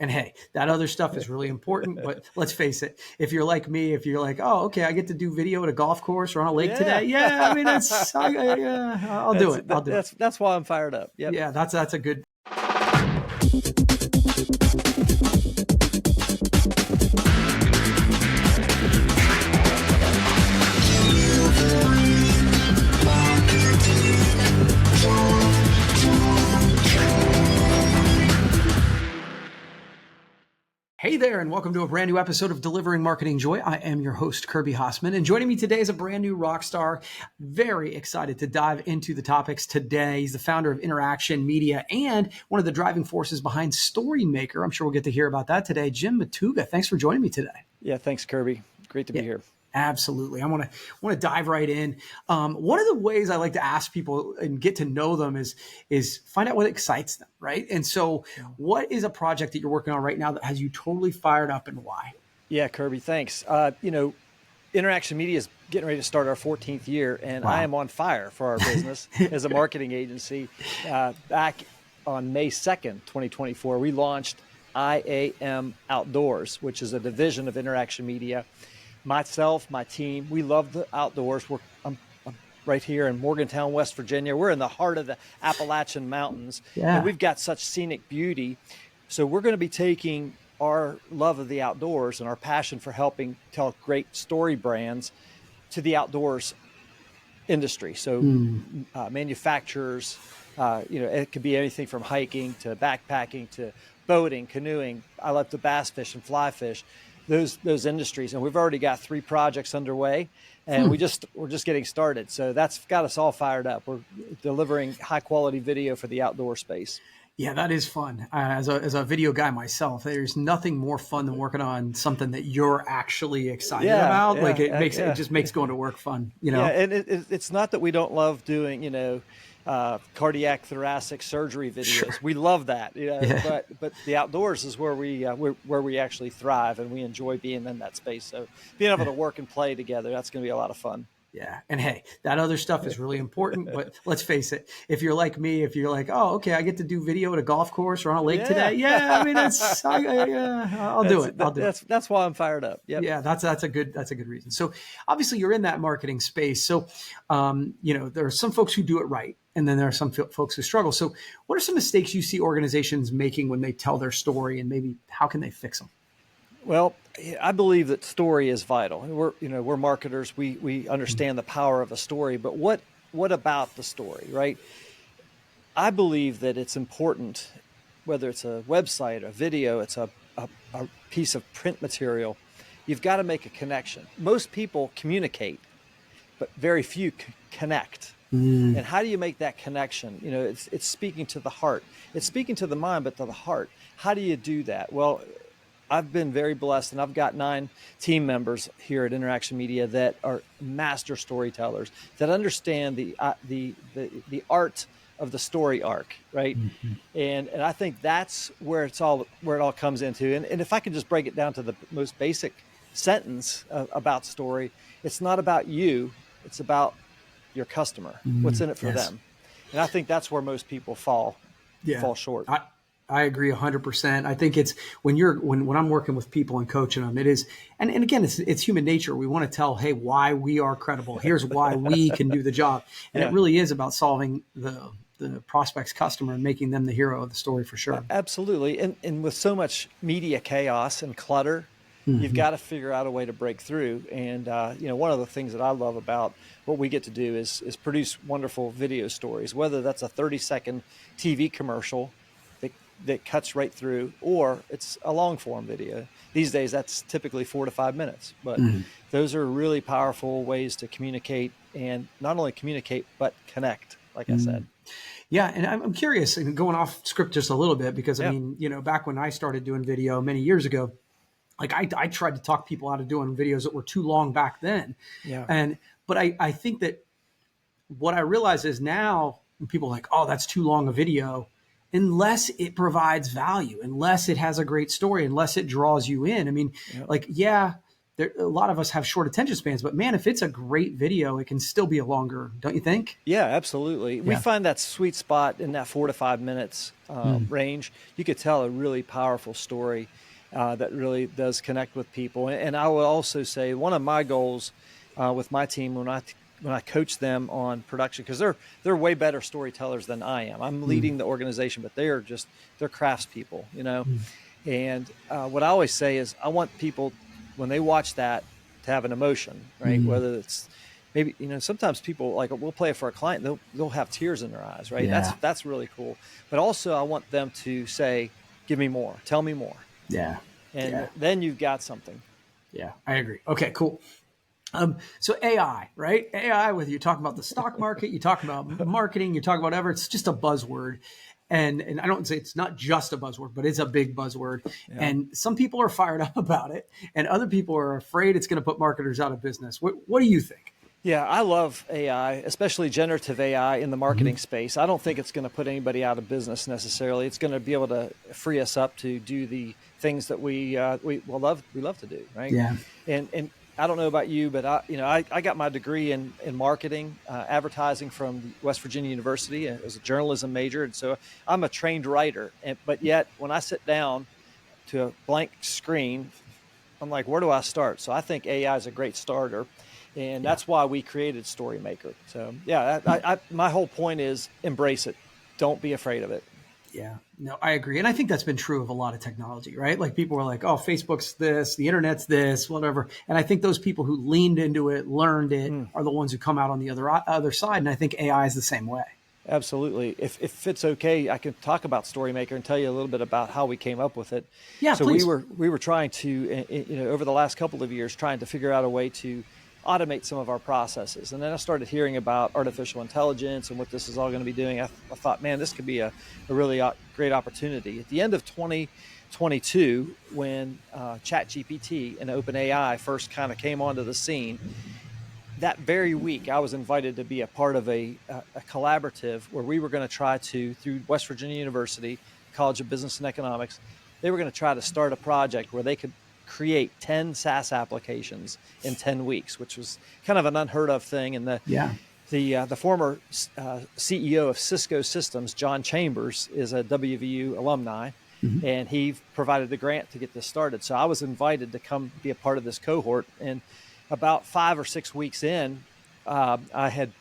And hey, that other stuff is really important, but let's face it. If you're like me, if you're like, oh, okay, I get to do video at a golf course or on a lake today. Yeah. I mean, I'll do it. I'll do it. That's why I'm fired up. Yep. Yeah. That's a good. Hey there, and welcome to a brand new episode of Delivering Marketing Joy. I am your host, Kirby Hassman, and joining me today is a brand new rock star. Very excited to dive into the topics today. He's the founder of Interaction Media and one of the driving forces behind Storymaker. I'm sure we'll get to hear about that today. Jim Matuga, thanks for joining me today. Yeah, thanks, Kirby. Great to be here. Absolutely. I want to dive right in. One of the ways I like to ask people and get to know them is find out what excites them, right? And so what is a project that you're working on right now that has you totally fired up, and why? Yeah, Kirby, thanks. Interaction Media is getting ready to start our 14th year, and I am on fire for our business as a marketing agency. Back on May 2nd, 2024, we launched IAM Outdoors, which is a division of Interaction Media. Myself, my team, we love the outdoors. I'm right here in Morgantown, West Virginia. We're in the heart of the Appalachian Mountains, and we've got such scenic beauty. So we're going to be taking our love of the outdoors and our passion for helping tell great story brands to the outdoors industry. So manufacturers, it could be anything from hiking to backpacking to boating, canoeing. I love to bass fish and fly fish. Those industries, and we've already got 3 projects underway, and we're just getting started. So that's got us all fired up. We're delivering high quality video for the outdoor space. Yeah, that is fun. As a video guy myself, there's nothing more fun than working on something that you're actually excited about. It just makes going to work fun. Yeah, and it's not that we don't love doing cardiac thoracic surgery videos. Sure. We love that, but the outdoors is where we actually thrive, and we enjoy being in that space. So being able to work and play together, that's going to be a lot of fun. Yeah. And hey, that other stuff is really important, but let's face it. If you're like me, if you're like, oh, okay, I get to do video at a golf course or on a lake today. Yeah. I mean, I'll do it. That's why I'm fired up. Yep. Yeah. That's a good reason. So obviously you're in that marketing space. So, there are some folks who do it right, and then there are some folks who struggle. So what are some mistakes you see organizations making when they tell their story, and maybe how can they fix them? Well, I believe that story is vital. We're marketers. We understand the power of a story, but what about the story, right? I believe that it's important, whether it's a website, a video, it's a piece of print material, you've got to make a connection. Most people communicate, but very few connect. And how do you make that connection? It's speaking to the heart. It's speaking to the mind, but to the heart. How do you do that? Well, I've been very blessed, and I've got 9 team members here at Interaction Media that are master storytellers that understand the art of the story arc, right? And I think that's where it all comes into. And if I could just break it down to the most basic sentence about story, it's not about you, it's about your customer. What's in it for them? And I think that's where most people fall short. I agree 100%. I think it's when I'm working with people and coaching them, it is, and again, it's human nature. We want to tell, hey, why we are credible. Here's why we can do the job. And it really is about solving the prospect's customer and making them the hero of the story, for sure. Absolutely. And with so much media chaos and clutter, you've got to figure out a way to break through. And, one of the things that I love about what we get to do is produce wonderful video stories, whether that's a 30-second TV commercial that cuts right through, or it's a long form video. These days, that's typically 4 to 5 minutes, but those are really powerful ways to communicate, and not only communicate, but connect, like I said. Yeah. And I'm curious, and going off script just a little bit, because I mean, back when I started doing video many years ago, like I tried to talk people out of doing videos that were too long back then. Yeah. But I think that what I realize is now when people are like, oh, that's too long a video, unless it provides value, unless it has a great story, unless it draws you in. I mean, a lot of us have short attention spans, but man, if it's a great video, it can still be a longer, don't you think? Yeah, absolutely. Yeah. We find that sweet spot in that 4 to 5 minutes range. You could tell a really powerful story that really does connect with people. And I would also say one of my goals with my team when I coach them on production, because they're way better storytellers than I am. I'm leading the organization, but they're craftspeople, you know. And what I always say is I want people, when they watch that, to have an emotion, right? Whether it's maybe, you know, sometimes people, like, we'll play it for a client, they'll have tears in their eyes, right? Yeah. That's really cool. But also I want them to say, give me more, tell me more. Yeah. And then you've got something. Yeah, I agree. Okay, cool. So AI, right? AI, whether you're talking about the stock market, you talk about marketing, you talk about whatever, it's just a buzzword. And I don't say it's not just a buzzword, but it's a big buzzword. Yeah. And some people are fired up about it, and other people are afraid it's going to put marketers out of business. What do you think? Yeah, I love AI, especially generative AI in the marketing space. I don't think it's going to put anybody out of business necessarily. It's going to be able to free us up to do the things that we love to do, right? Yeah. And I don't know about you, but I got my degree in marketing, advertising from West Virginia University as a journalism major, and so I'm a trained writer. But yet, when I sit down to a blank screen, I'm like, where do I start? So I think AI is a great starter, and that's why we created StoryMaker. So yeah, my whole point is embrace it. Don't be afraid of it. Yeah, no, I agree. And I think that's been true of a lot of technology, right? Like people were like, oh, Facebook's this, the internet's this, whatever. And I think those people who leaned into it, learned it, are the ones who come out on the other side. And I think AI is the same way. Absolutely. If it's okay, I can talk about StoryMaker and tell you a little bit about how we came up with it. Yeah, so please. we were trying to, over the last couple of years, trying to figure out a way to automate some of our processes. And then I started hearing about artificial intelligence and what this is all going to be doing. I thought, man, this could be a really great opportunity. At the end of 2022, when ChatGPT and OpenAI first kind of came onto the scene, that very week I was invited to be a part of a collaborative where we were going to try to, through West Virginia University, College of Business and Economics, they were going to try to start a project where they could create 10 SaaS applications in 10 weeks, which was kind of an unheard of thing. And the former CEO of Cisco Systems, John Chambers, is a WVU alumni, and he provided the grant to get this started. So I was invited to come be a part of this cohort. And about 5 or 6 weeks in, I had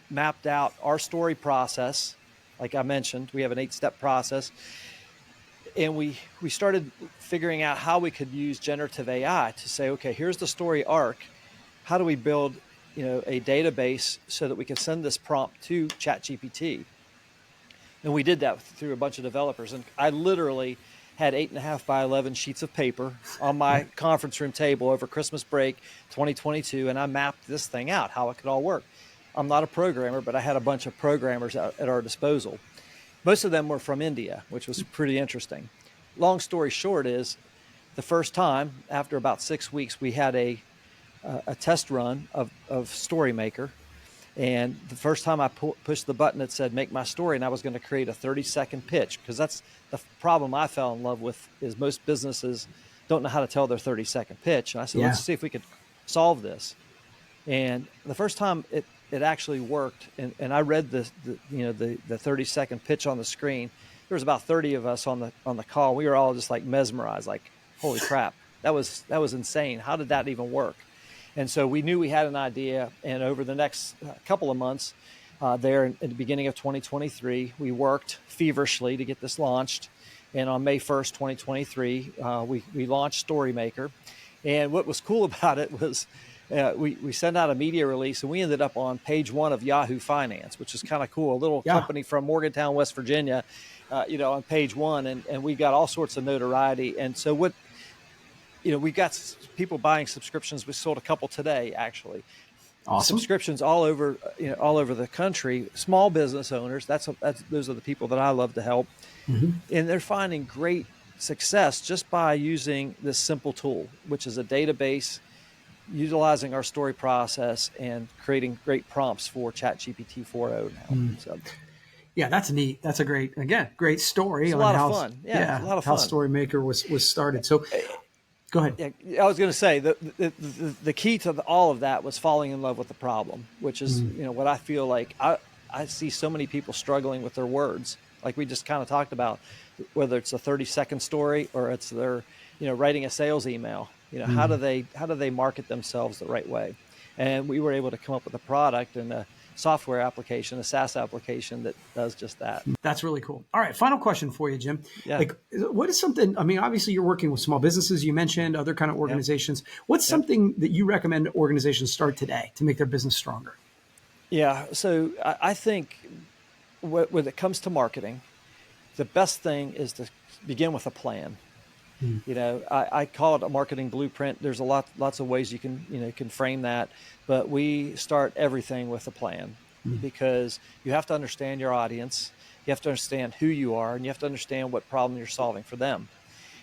mapped out our story process. Like I mentioned, we have an 8-step process. And we started figuring out how we could use generative AI to say, okay, here's the story arc. How do we build, a database so that we can send this prompt to ChatGPT? And we did that through a bunch of developers. And I literally had 8.5 by 11 sheets of paper on my conference room table over Christmas break 2022. And I mapped this thing out, how it could all work. I'm not a programmer, but I had a bunch of programmers at our disposal. Most of them were from India, which was pretty interesting. Long story short is, the first time, after about 6 weeks, we had a test run of StoryMaker. And the first time I pushed the button that said, make my story, and I was going to create a 30-second pitch, because that's the problem I fell in love with, is most businesses don't know how to tell their 30-second pitch. And I said, let's see if we could solve this. And the first time it actually worked, and I read the 30-second pitch on the screen. There was about 30 of us on the call. We were all just like mesmerized, like, holy crap, that was insane. How did that even work? And so we knew we had an idea, and over the next couple of months there in the beginning of 2023, we worked feverishly to get this launched. And on May 1st, 2023, we launched StoryMaker. And what was cool about it was we sent out a media release, and we ended up on page 1 of Yahoo Finance, which is kind of cool. A little company from Morgantown, West Virginia, on page 1, and we got all sorts of notoriety. And so we got people buying subscriptions. We sold a couple today, actually. Awesome. Subscriptions all over the country. Small business owners. Those are the people that I love to help, and they're finding great success just by using this simple tool, which is a database, utilizing our story process and creating great prompts for ChatGPT 4.0 now. So. Yeah, that's neat. That's a great story. It's a lot of fun. Yeah, a lot of fun. How StoryMaker was started. So Go ahead. Yeah, I was going to say the key to all of that was falling in love with the problem, which is, what I feel like I see so many people struggling with their words. Like we just kind of talked about, whether it's a 30-second story or it's their, writing a sales email, how do they market themselves the right way? And we were able to come up with a product and a software application, a SaaS application that does just that. That's really cool. All right. Final question for you, Jim. Yeah. Like, what is something, I mean, obviously you're working with small businesses, you mentioned other kind of organizations. What's something that you recommend organizations start today to make their business stronger? Yeah. So I think when it comes to marketing, the best thing is to begin with a plan. I call it a marketing blueprint. There's lots of ways you can frame that, but we start everything with a plan because you have to understand your audience, you have to understand who you are, and you have to understand what problem you're solving for them.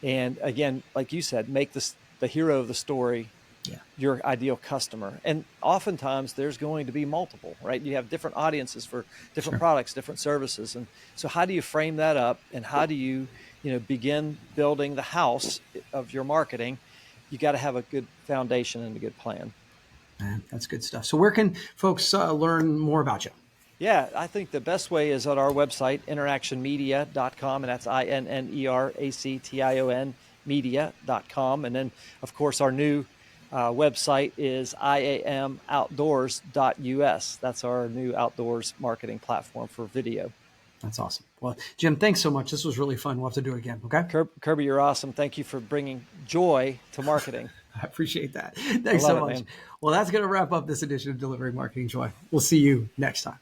And again, like you said, make the hero of the story your ideal customer. And oftentimes there's going to be multiple, right? You have different audiences for different products, different services. And so how do you frame that up, and how do you begin building the house of your marketing? You got to have a good foundation and a good plan. Man, that's good stuff. So where can folks learn more about you? Yeah, I think the best way is at our website, interactionmedia.com, and that's INNERACTION media.com. And then, of course, our new website is IAMoutdoors.us. That's our new outdoors marketing platform for video. That's awesome. Well, Jim, thanks so much. This was really fun. We'll have to do it again. Okay. Kirby, you're awesome. Thank you for bringing joy to marketing. I appreciate that. Thanks so much. Man. Well, that's going to wrap up this edition of Delivering Marketing Joy. We'll see you next time.